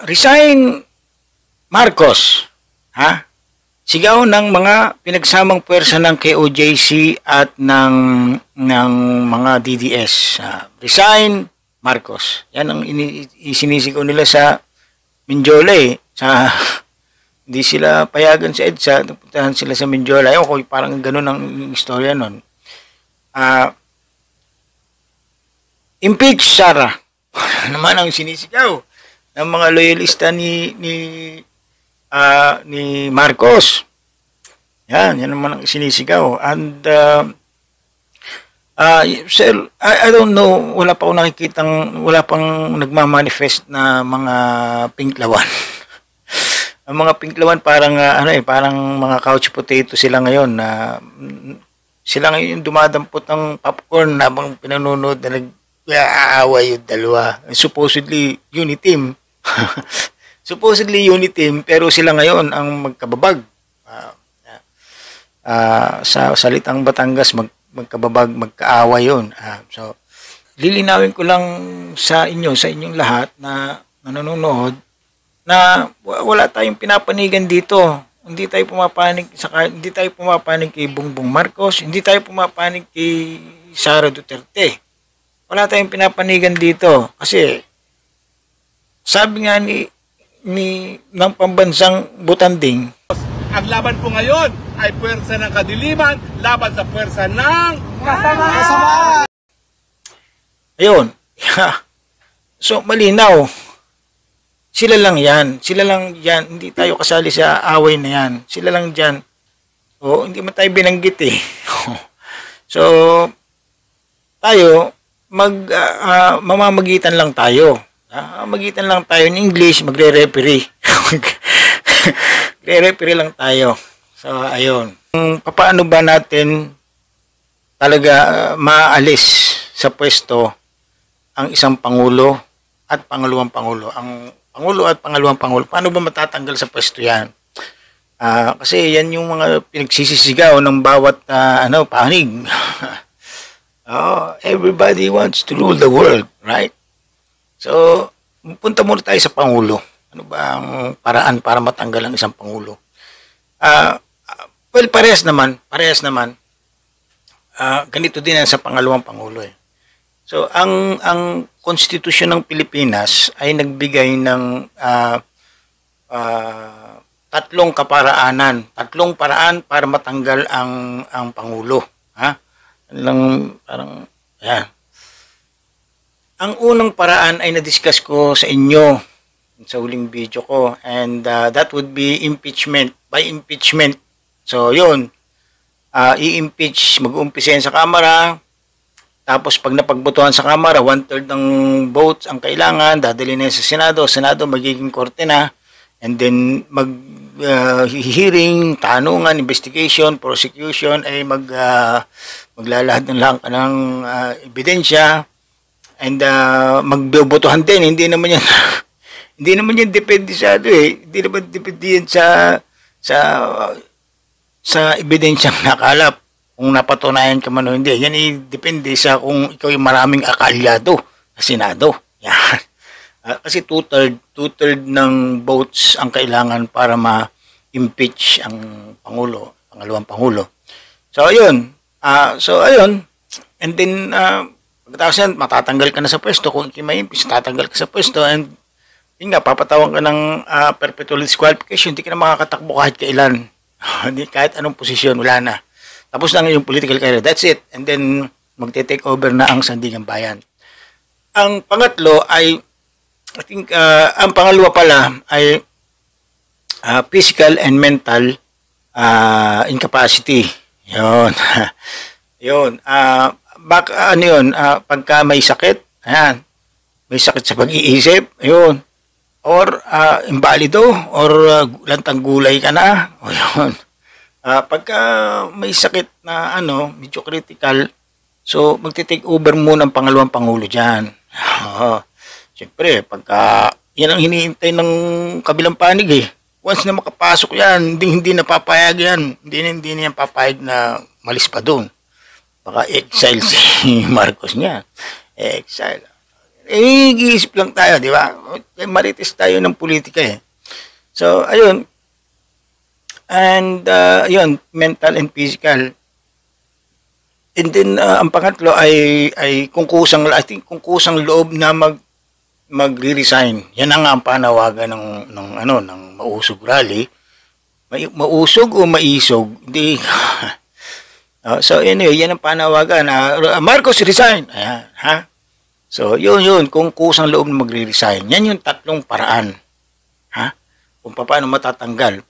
Resign Marcos. Ha? Sigaw ng mga pinagsamang puwersa ng KOJC at ng mga DDS. Resign Marcos. Yan ang isinisigaw nila sa Mindiola eh. Hindi sila payagan sa EDSA, napuntahan sila sa Mindiola. Ayun ko, parang ganun ang istorya nun. Impeach Sara. Naman ang sinisigaw ng mga loyalista ni Marcos. Yan naman ang sinisigaw. And sir, I don't know, wala pang nagmamanifest na mga pinklawan. Ang mga pinklawan parang parang mga couch potato sila ngayon na sila ngayon dumadampot ng popcorn habang pinanonood na nag-aaway yung dalawa. Supposedly uniteam. Supposedly uniteam pero sila ngayon ang magkababag. Sa salitang Batangas magkababag, magkaaway yun. So lilinawin ko lang sa inyong lahat na nanonood na wala tayong pinapanigan dito. Hindi tayo pumapanig kay Bongbong Marcos, hindi tayo pumapanig kay Sara Duterte. Wala tayong pinapanigan dito kasi sabi nga ng pambansang butanding, ang laban po ngayon ay puwersa ng kadiliman laban sa puwersa ng kasama. Ayun. So malinaw. Sila lang yan. Hindi tayo kasali sa away na yan. Sila lang dyan. Hindi man tayo binanggit eh. So, tayo, mamamagitan lang tayo. Magitan lang tayo in English, magre-referee. Magre-referee lang tayo. So, ayun. Paano ba natin talaga maalis sa pwesto ang isang Pangulo at Pangalawang Pangulo? Ang Pangulo at Pangalawang Pangulo, paano ba matatanggal sa pwesto yan? Kasi yan yung mga pinagsisisigaw ng bawat panig. Everybody wants to rule the world, right? So, punta muna tayo sa Pangulo. Ano ba ang paraan para matanggal ang isang Pangulo? Well, parehas naman. Ganito din yan sa Pangalawang Pangulo eh. So, ang konstitusyon ng Pilipinas ay nagbigay ng tatlong paraan para matanggal ang Pangulo. Parang, yan. Ang unang paraan ay na-discuss ko sa inyo sa huling video ko and that would be impeachment, by impeachment. So, yun. I-impeach, mag-umpisa yan sa Kamara. Tapos pag napagbotohan sa Kamara, 1/3 ng votes ang kailangan, dadali na sa Senado. Senado magiging korte na. And then hearing, tanungan, investigation, prosecution ay maglalahad ng ebidensya. And magbobotohan din. Hindi naman yan depende sa Hindi naman depende yan sa ebidensyang nakalap. Kung napatunayan ka man o hindi. Yan depende sa kung ikaw yung maraming akalyado sa Senado. Yan. Kasi two-third ng votes ang kailangan para ma-impeach ang Pangulo, Pangalawang Pangulo. So, ayun. And then, pagkatapos yan, matatanggal ka na sa pwesto. Kung may impeach, tatanggal ka sa pwesto. And, yun nga, papatawan ka ng perpetual disqualification. Hindi ka na makakatakbo kahit kailan. Kahit anong posisyon, wala na. Tapos na yung political career. That's it. And then, magte-take over na ang Sandigan Bayan. Ang pangatlo ay, I think, ang pangalawa pala ay physical and mental incapacity. Yun. Yun. Pagka may sakit, ayan, may sakit sa pag-iisip, ayun. Or imbalido, or lantang gulay ka na, o yun. Pagka may sakit na medyo critical, so magte-take over muna ang Pangalawang Pangulo dyan. Siyempre, pagka yan ang hinihintay ng kabilang panig eh. Once na makapasok yan, hindi na papayag yan. Hindi na yan papayag na malis pa doon. Baka exile si Marcos niya. Exile. Nag-iisip lang tayo, di ba? Marites tayo ng politika eh. So, ayun. And, ayun, mental and physical. And then, ang pangatlo ay kung kusang loob na magre-resign. Yan ang panawagan ng Mausog Rally. Mausog o maisog? Hindi. So, anyway, yan ang panawagan. Marcos, resign! Ayan, ha? So, yun. Kung kusang loob na magre-resign. Yan yung tatlong paraan. Ha? Kung paano matatanggal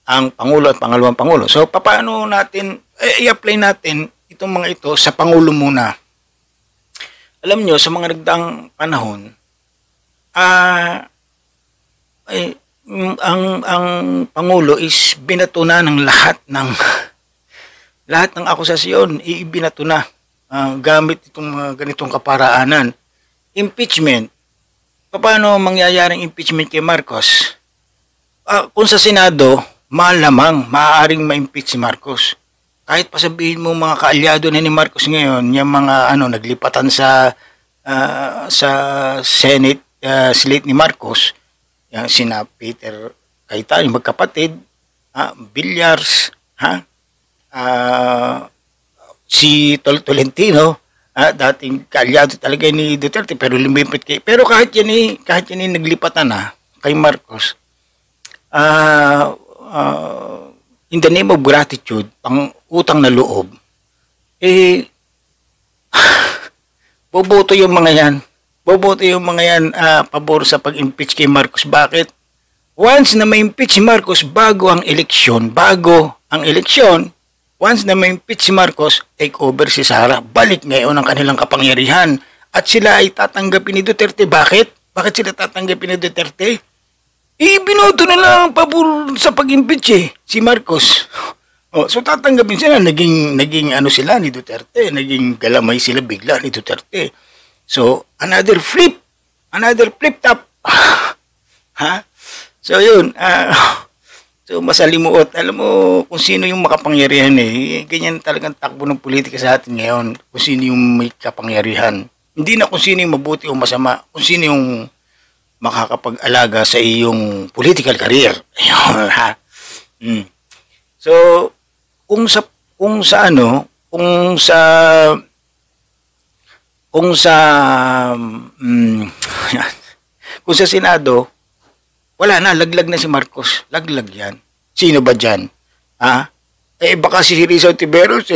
ang Pangulo at Pangalawang Pangulo. So, paano natin, i-apply natin itong mga ito sa Pangulo muna. Alam nyo, sa mga nagdaang panahon, ang Pangulo is binato na ng lahat ng akusasyon, ibinato na gamit itong ganitong kaparaanan. Impeachment. Paano mangyayaring impeachment kay Marcos? Kung sa Senado, malamang maaaring ma-impeach si Marcos. Kahit pa sabihin mo mga kaalyado na ni Marcos ngayon, yung mga naglipatan sa Senate slate ni Marcos, yung sina Peter Cayetano, magkapatid, Villars, si Tolentino, dating kaalyado talaga ni Duterte, pero lumipit pero kahit yan naglipatan na kay Marcos, in the name of gratitude, pang utang na loob, boboto yung mga yan pabor sa pag-impeach kay Marcos. Bakit? Once na ma-impeach si Marcos bago ang eleksyon, once na ma-impeach si Marcos, take over si Sara. Balik ngayon ang kanilang kapangyarihan. At sila ay tatanggapin ni Duterte. Bakit? Bakit sila tatanggapin ni Duterte? Binoto na lang pabor sa pag-impeach si Marcos. So tatanggapin sila, naging sila ni Duterte, naging galamay sila bigla ni Duterte. So another flip top. Ha? So yun, so masalimuot. Alam mo kung sino yung makapangyarihan ganyan talagang takbo ng politika sa atin ngayon, kung sino yung may kapangyarihan. Hindi na kung sino yung mabuti o masama, kung sino yung makakapag-alaga sa iyong political career. Ayun, ha? So, kung sa Senado, wala na, laglag na si Marcos. Laglag yan. Sino ba dyan? Baka si Risa Ontiveros,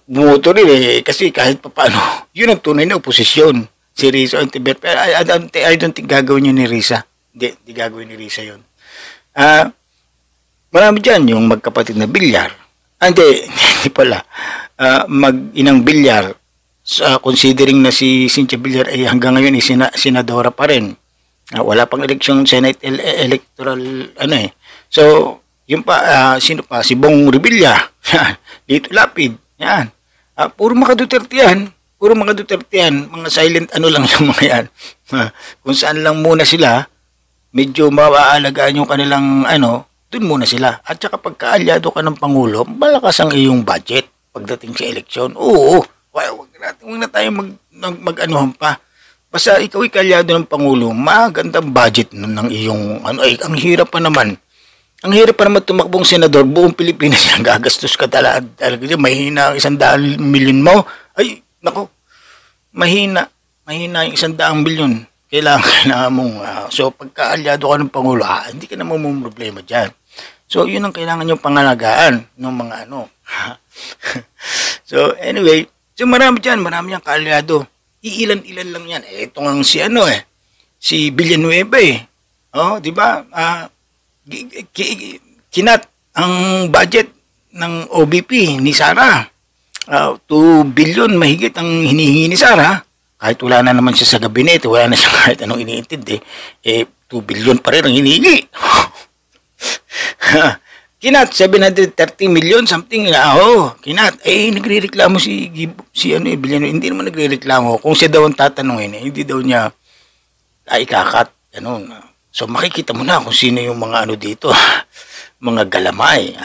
bumoto rin kasi kahit paano, yun ang tunay na oposisyon. Si Risa Ontiveros. Pero I don't think gagawin yun ni Risa. Hindi gagawin ni Risa yun. Marami dyan yung magkapatid na Villar. Hindi pala. Mag-inang Villar. Considering na si Cynthia Villar ay hanggang ngayon senadora pa rin. Wala pang eleksyon Senate electoral So, yun pa, sino pa? Si Bong Revilla. Dito Lapid. Yan. Puro mga Duterte yan. Mga silent lang yung mga yan. Kung saan lang muna sila, medyo maaalagaan yung kanilang dun muna sila. At saka pagkaalyado ka ng Pangulo, malakas ang iyong budget pagdating sa eleksyon. Oo. Huwag na tayo mag-anuhan pa. Basta ikaw kaalyado ng Pangulo, magandang budget ng iyong ang hirap pa naman. Ang hirap pa naman tumakbong senador, buong Pilipinas ang gagastos ka talaga. Mahina ang 100 milyon mo. Ay, nako. Mahina yung 100 milyon. Kailangan mong, so pagkaalyado ka ng Pangulo, hindi ka naman mong problema dyan. So, yun ang kailangan yung pangalagaan ng mga So, anyway, so marami yung kaalyado. Iilan-ilan lang yan. Ito nga si Villanueva di ba? Kinat ang budget ng OBP ni Sara. 2 billion mahigit ang hinihingi ni Sara. Kahit wala na naman siya sa gabinete, wala na siya kahit anong iniintindi, 2 billion pa rin ang hinihingi. Kinat, 730 million something. Kinat. Nagrereklamo si Villanueva. Hindi naman nagrereklamo. Kung siya daw ang tatanungin, hindi daw niya ikakat. So makikita mo na kung sino yung mga dito. Mga galamay.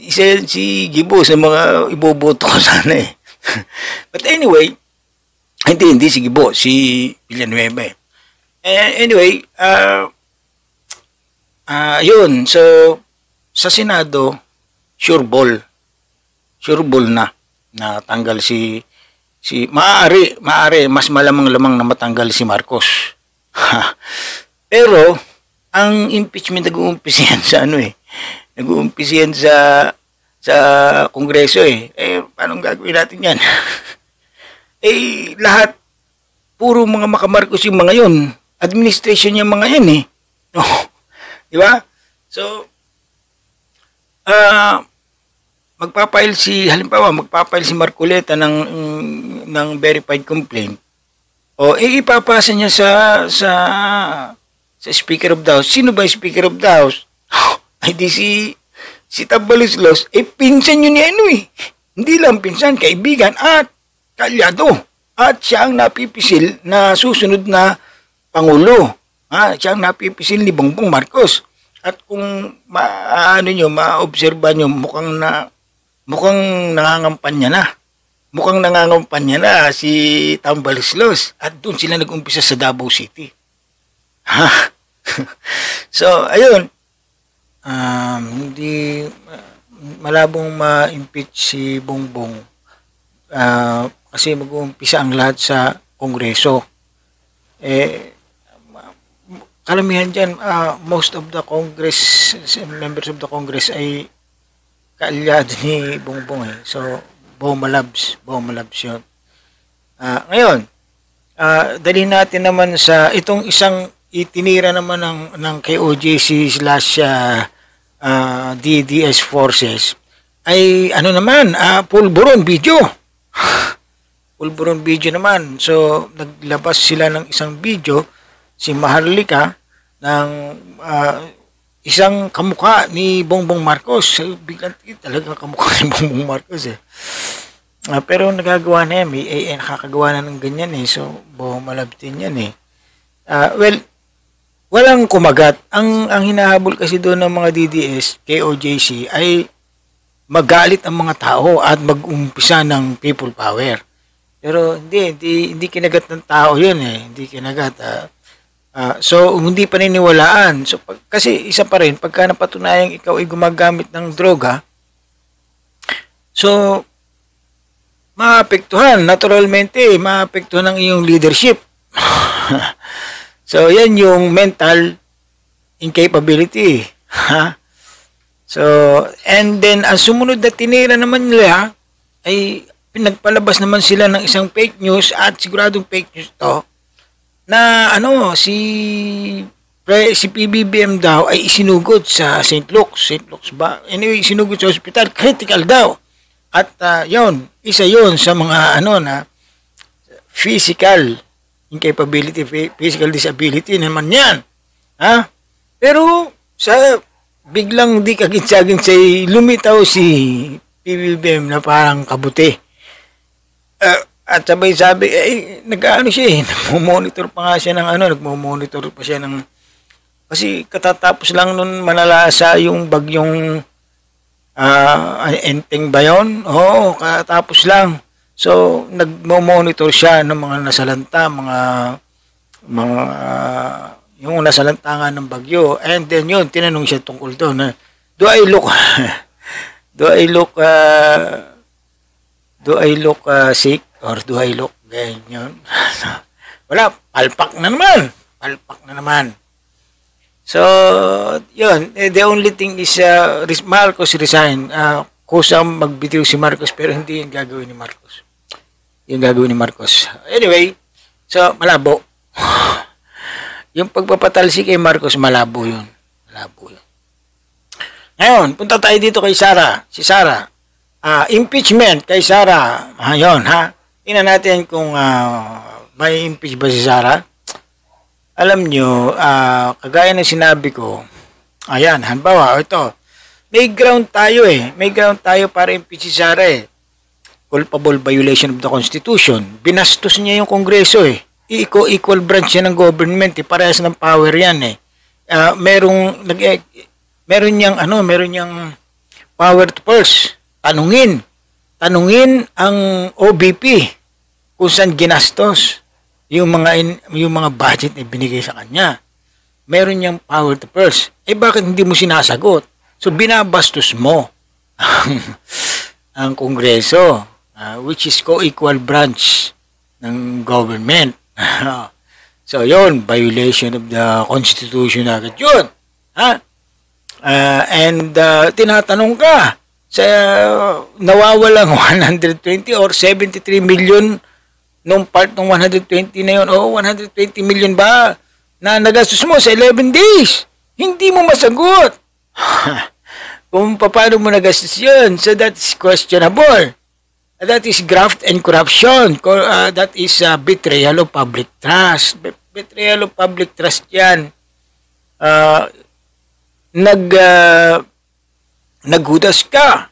Isa si Gibo sa mga iboboto ko sana But anyway, Hindi si Gibo, si Villanueva eh. Anyway, yun. So, sa Senado, sure ball na tanggal si maaari mas malamang-lamang na matanggal si Marcos. Pero ang impeachment nag-uumpisa yan sa nag-uumpisa yan sa Kongreso eh. Paano gagawin natin yan? Lahat puro mga makamarcos yung mga yun. Administration yung mga yan eh. No. Di ba? So magpapail si Marcoleta ng verified complaint. O ipapasa niya sa Speaker of the House. Sino ba yung Speaker of the House? Ay di si Tambaloslos, pinsan yun ni Hindi lang pinsan, kaibigan at kalyado. At siya ang napipisil na susunod na Pangulo. Siya ang napipisil ni Bongbong Marcos. At kung maobserba nyo, mukhang nangangampanya na. Mukhang nangangampanya na si Tambaloslos. At doon sila nag-umpisa sa Davao City. So, ayun. Hindi malabong ma-impeach si Bongbong. Kasi mag-uumpisa ang lahat sa Kongreso. Karamihan dyan, most of the members of the Congress ay kaalyado ni Bongbong eh. So, Bomalabs yun. Ngayon, dalhin natin naman sa itong isang itinira naman ng KOJC / DDS forces ay pulburon video. Pulburon video naman. So, naglabas sila ng isang video si Maharlika ng isang kamukha ni Bongbong Marcos. Biglang talaga kamukha ni Bongbong Marcos eh. Pero nagagawa na yan. May AI nakakagawa na ng ganyan eh. So, bumalabtin yan eh. Walang kumagat. Ang hinahabol kasi doon ng mga DDS, KOJC, ay magalit ang mga tao at mag-umpisa ng people power. Pero hindi kinagat ng tao yun eh. Hindi kinagat. So, hindi paniniwalaan. So, kasi isa pa rin, pagka napatunayang ikaw ay gumagamit ng droga, so, maapektuhan. Naturalmente, maapektuhan ang iyong leadership. So, yan yung mental incapability. So, and then, ang sumunod na tinira naman nila, ay pinagpalabas naman sila ng isang fake news at siguradong fake news to, na si PBBM daw ay isinugod sa St. Luke's ba? Anyway, isinugod sa hospital, critical daw. At isa yun sa mga na physical incapability, physical disability naman yan. Pero sa biglang di kagitsagin lumitaw si PBBM na parang kabuti. At sabay sabi, nag-ano siya nagmo-monitor pa nga siya nagmo-monitor pa siya kasi katatapos lang nun manalasa yung bagyong Enteng ba yun? Oo, katapos lang. So, nagmo-monitor siya ng mga nasalanta, yung nasalanta nga ng bagyo. And then yun, tinanong siya tungkol doon, do I look sick? Or do I look ganyan? Wala, palpak na naman. So, yun. The only thing is Marcos resign. Kusang magbitiw si Marcos pero hindi yung gagawin ni Marcos. Anyway, so, malabo. Yung pagpapatalsi kay Marcos, malabo yun. Ngayon, punta tayo dito kay Sara. Si Sara. Impeachment kay Sara. Ayun, tingnan natin kung may impeach ba si Sara. Alam nyo, kagaya ng sinabi ko, ayan, halimbawa, ito, may ground tayo para impeach si Sara Culpable violation of the Constitution. Binastos niya yung Kongreso Equal branch yan ng government parehas ng power yan meron niyang power to purse. Tanungin ang OBP kung saan ginastos yung mga budget na binigay sa kanya. Meron niyang power to purse. Bakit hindi mo sinasagot? So, binabastos mo ang Kongreso, which is co-equal branch ng government. So, yun, violation of the Constitution agad yun. And tinatanong ka, sa nawawalang 120 or 73 million nung part ng 120 na yun, 120 million ba na nagastos mo sa 11 days? Hindi mo masagot. Kung paano mo nagastos yun. So that's questionable. That is graft and corruption. That is betrayal of public trust. Betrayal of public trust yan. Naghudas ka.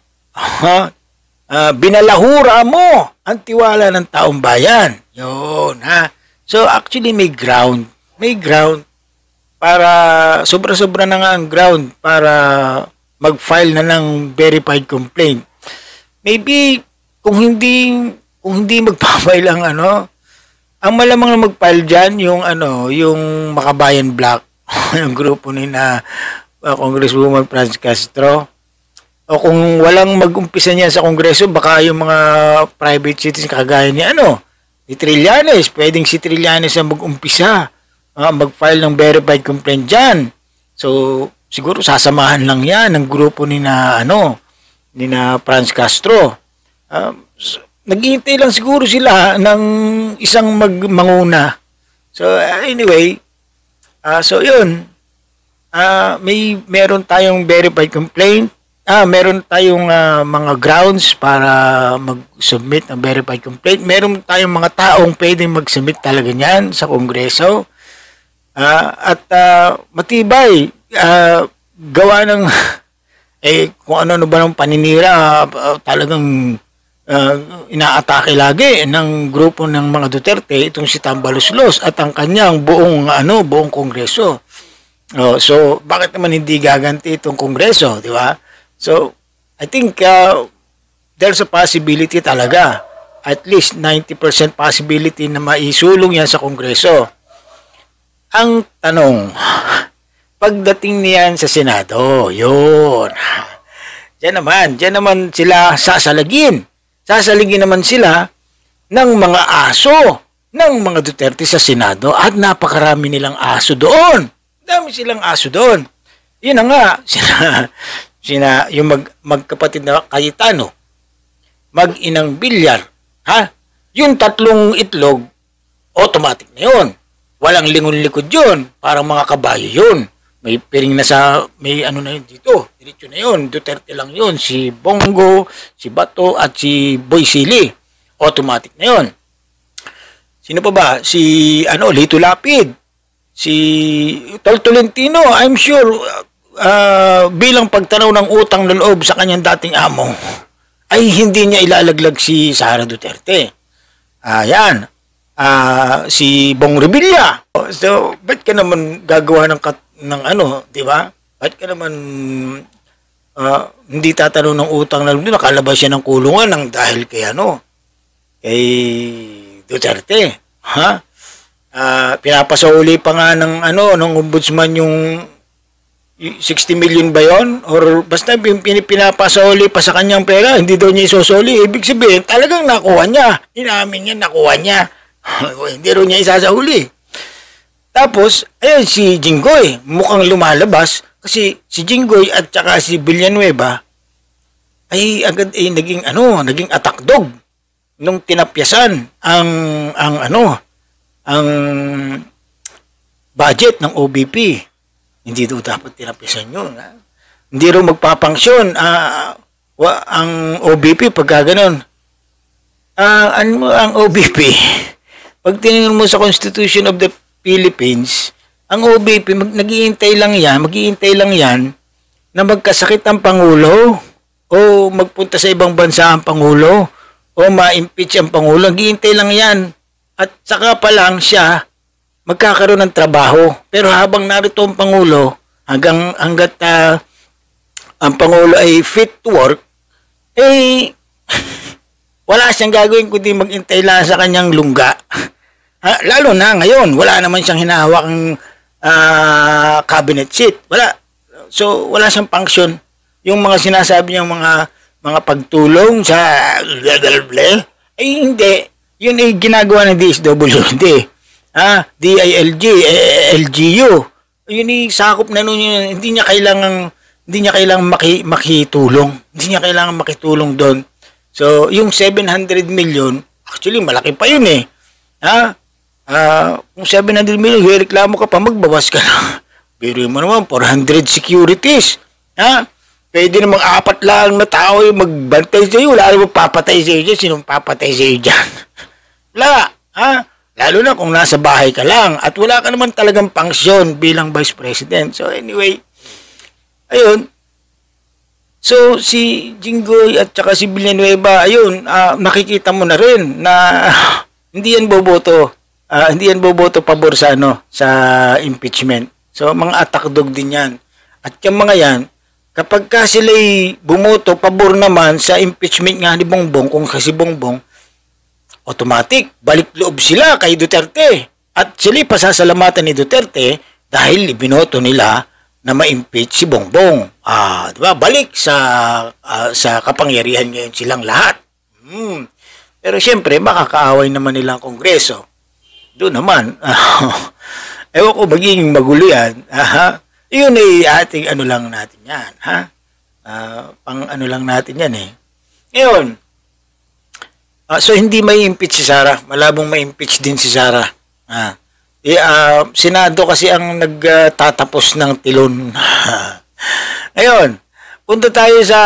Binalahura mo ang tiwala ng taong bayan. Yun, So, actually, may ground. May ground para, sobra-sobra na nga ang ground para mag-file na ng verified complaint. Maybe, kung hindi magpa-file ang ang malamang na mag-file dyan, yung Makabayan Black, yung grupo ni Congresswoman Franz Castro. O kung walang mag-umpisa niyan sa Kongreso, baka yung mga private citizens kagaya ni ni Trillanes, pwedeng si Trillanes ang mag-umpisa, mag-file ng verified complaint dyan. So, siguro sasamahan lang yan ng grupo ni Franz Castro. Naghihintay lang siguro sila ng isang manguna. So, anyway, so yun, meron tayong verified complaint. Meron tayong mga grounds para mag-submit ng verified complaint. Meron tayong mga taong pwedeng mag-submit talaga niyan sa Kongreso. At matibay, gawa ng kung ano ba ng paninira, talagang inaatake lagi ng grupo ng mga Duterte itong si Tambaloslos at ang kanyang buong Kongreso. So bakit naman hindi gaganti itong Kongreso, di ba? So I think there's a possibility talaga, at least 90% possibility na maisulong yan sa Kongreso. Ang tanong, pagdating niyan sa Senado, yun. Diyan naman sila sasalagin. Sasalagin naman sila ng mga aso ng mga Duterte sa Senado at napakarami nilang aso doon. Dami silang aso doon. Yun na nga, yung magkapatid na Cayetano, mag-inang Villar, yung tatlong itlog, automatic na yun. Walang lingon-likod yun, parang mga kabayo yun. May piring na may na yun dito, diretso na yun, Duterte lang yun, si Bongo, si Bato, at si Boy Sili. Automatic na yun. Sino pa ba? Si Lito Lapid, si Tolentino, I'm sure, bilang pagtanaw ng utang na loob sa kanyang dating amo, ay hindi niya ilalaglag si Sara Duterte. Yan. Si Bong Revilla. So, ba't ka naman gagawa ng di ba? Ba't ka naman hindi tatanong ng utang na loob? Nakalabas siya ng kulungan dahil kay kay Duterte. Pinapasauli pa nga ng ombudsman yung 60 million ba yun? Or basta pinapasauli pa sa kanyang pera, hindi daw niya isosoli. Ibig sabihin, talagang nakuha niya. Inamin niya, nakuha niya. Hindi rin niya isasahuli. Tapos, ayun si Jinggoy, mukhang lumalabas kasi si Jinggoy at saka si Villanueva ay agad naging attack dog nung tinapyasan ang budget ng OBP. Hindi daw dapat tinapyasan yun. Hindi rin magpapangsyon ang OBP pagka ganun. Ang OBP, pag tinignan mo sa Constitution of the Philippines, ang OBP, maghihintay lang yan na magkasakit ang Pangulo o magpunta sa ibang bansa ang Pangulo o ma-impeach ang Pangulo. Maghihintay lang yan. At saka pa lang siya magkakaroon ng trabaho. Pero habang narito ang Pangulo, hanggat ang Pangulo ay fit to work, wala siyang gagawin kundi mag-intay lang sa kanyang lungga. Lalo na ngayon, wala naman siyang hinahawakang cabinet seat. Wala. So, wala siyang function. Yung mga sinasabi niyang mga pagtulong sa ay hindi. Yun ay ginagawa ng DSWD. DILG, LGU. Yun ay sakop na nun yun. Hindi niya kailangang makitulong. Hindi niya kailangan makitulong doon. So, yung 700 million, actually malaki pa yun eh. Kung 700 million, reklamo ka pa, magbawas ka na. Pero mo naman, 400 securities. Pwede namang 4 lang na tao yung magbantay sa'yo. Wala namang papatay sa'yo dyan. Sinong papatay sa'yo dyan? Wala. Lalo na kung nasa bahay ka lang. At wala ka naman talagang pangsyon bilang Vice President. So anyway, ayun. So si Jinggoy at saka si Villanueva, ayun, nakikita mo na rin na hindi yan boboto. Hindi yan boboto pabor sa sa impeachment. So mga attack dog din yan. At yung mga yan, kapag ka sila'y bumoto pabor naman sa impeachment nga ni Bongbong, kung kasi Bongbong, automatic, balik loob sila kay Duterte. At sila'y pasasalamatan ni Duterte dahil ibinoto nila na ma-impeach si Bongbong. Diba? Balik sa kapangyarihan ngayon silang lahat. Pero siyempre, makakaaway naman nilang Kongreso. Doon naman, ewan ko magiging magulo yan. Yun ay ating ano lang natin yan. Pang ano lang natin yan eh. Ngayon, so hindi may impeach si Sara. Malabong may impeach din si Sara. Senado kasi ang nagtatapos ng tilon. Ngayon, punta tayo sa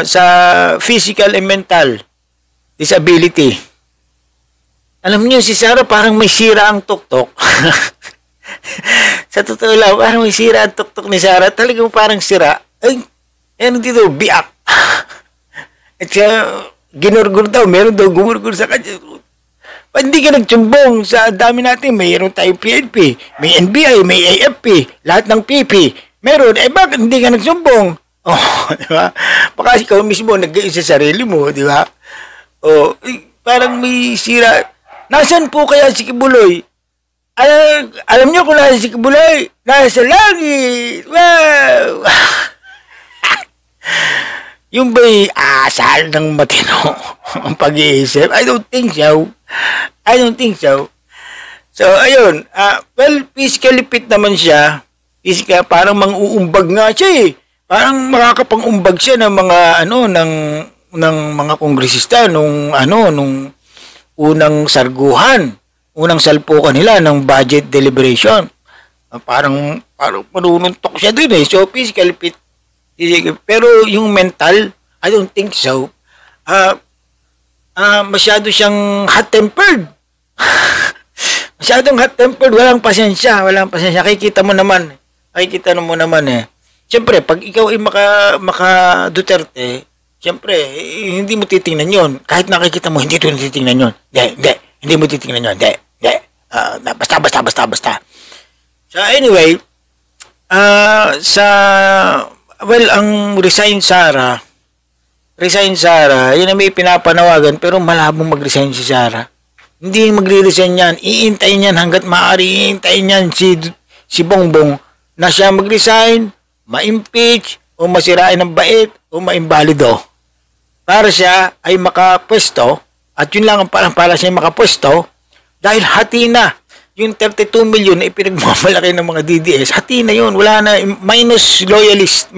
sa physical and mental disability. Alam niyo si Sara parang may sira ang tuktok. Sa totoo lang, parang may sira ang tuktok ni Sara. Talagang parang sira. Ay, ano dito, biak. At siya, ginurgur daw. Meron daw gumurgur sa kanya. Hindi ka nagtsumbong sa dami natin. Mayroon tayong PNP, may NBI, may AFP, lahat ng PP. Meron. Bakit hindi ka nagsumbong? Di ba? Baka ikaw mismo nag-gain sa sarili mo, di ba? Parang may sira. Nasaan po kaya si Kibuloy? Alam niyo kung nasa si Kibuloy? Nasa langit! Wow! Yung ba'y asal ng matino ang pag-iisip? I don't think so. So, ayun. Physically fit naman siya. Parang mang-uumbag nga siya eh. Parang makakapang-umbag siya ng mga, ng mga kongresista nung unang sarguhan. Unang salpukan nila ng budget deliberation. Parang manununtok siya dun eh. So, physical fit. Pero yung mental, I don't think so. Masyado siyang hot-tempered. Masyadong hot-tempered. Walang pasensya. Nakikita mo naman eh. Siyempre, pag ikaw ay maka Duterte, siyempre, hindi mo titingnan yon. Kahit nakikita mo, hindi ito titingnan yon. Hindi mo titingnan yon. Basta. So anyway, ang resign Sara, yun na may pinapanawagan, pero malabong mag-resign si Sara. Hindi magre-resign yan. Iintayin yan hanggat maaari. Iintayin yan si Bongbong na siya mag-resign, ma-impeach, o masirain ng bait, o ma-imbalido. Para siya ay makapwesto, at yun lang ang parang para siya makapwesto, dahil hati na yung 32 million na ipinagmamalaki ng mga DDS, hati na yun. Wala na, minus loyalist,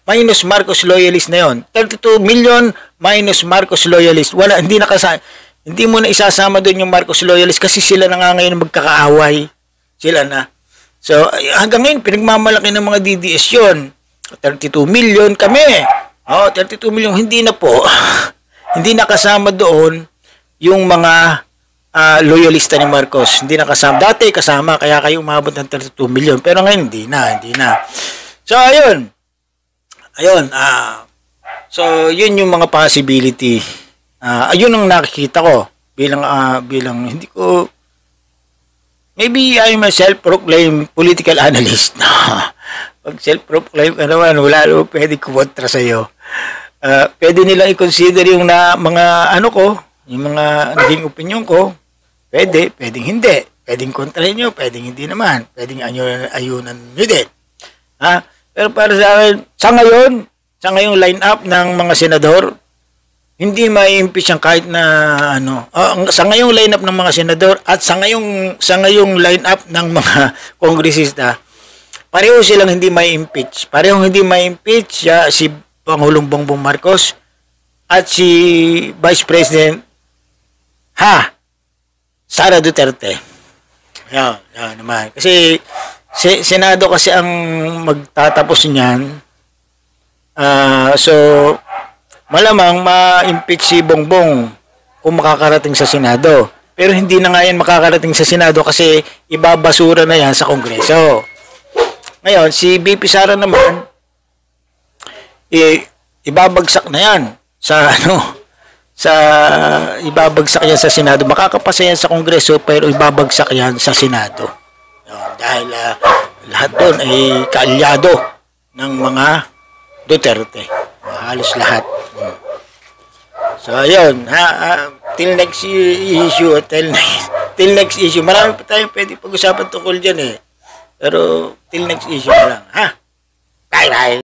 minus Marcos loyalist na yun. 32 million minus Marcos loyalist. Wala, hindi mo na isasama doon yung Marcos loyalist kasi sila na nga ngayon magkakaaway. Sila na. So, hanggang ngayon, pinagmamalaki ng mga DDS yun. 32 million kami. 32 million, hindi na po. Hindi nakasama doon yung mga loyalista ni Marcos. Hindi nakasama. Dati kasama, kaya kayo umabot ng 32 million. Pero ngayon, hindi na. So, ayun. So, yun yung mga possibility. Ayun ang nakikita ko bilang hindi ko, maybe I'm a self-proclaimed political analyst. Pag self-proclaimed ka naman, wala naman pwede kumontra sa'yo. pwede nilang i-consider yung mga ano ko, yung mga naging opinion ko. Pwedeng hindi. Pwedeng kontrahin nyo, pwedeng hindi naman. Pwedeng ayunan nyo din. Pero para sa akin, sa ngayong line-up ng mga senador, hindi mai-impeach ang kahit na ano. Sa ngayong line-up ng mga senador at sa ngayong line-up ng mga kongresista, pareho silang hindi mai-impeach. Parehong hindi mai-impeach si Pangulong Bongbong Marcos at si Vice President Sara Duterte. Yan naman. Kasi Senado kasi ang magtatapos niyan. So malamang ma-impeach si Bongbong kung makakarating sa Senado. Pero hindi na nga yan makakarating sa Senado kasi ibabasura na yan sa Kongreso. Ngayon, si BP Sara naman, ibabagsak na yan ibabagsak yan sa Senado. Makakapasa yan sa Kongreso pero ibabagsak yan sa Senado. Dahil lahat doon ay kaalyado ng mga Duterte. Halos lahat. So, yun. Till next issue. Marami pa tayong pwede pag-usapan tungkol dyan eh. Pero, till next issue na lang. Bye-bye.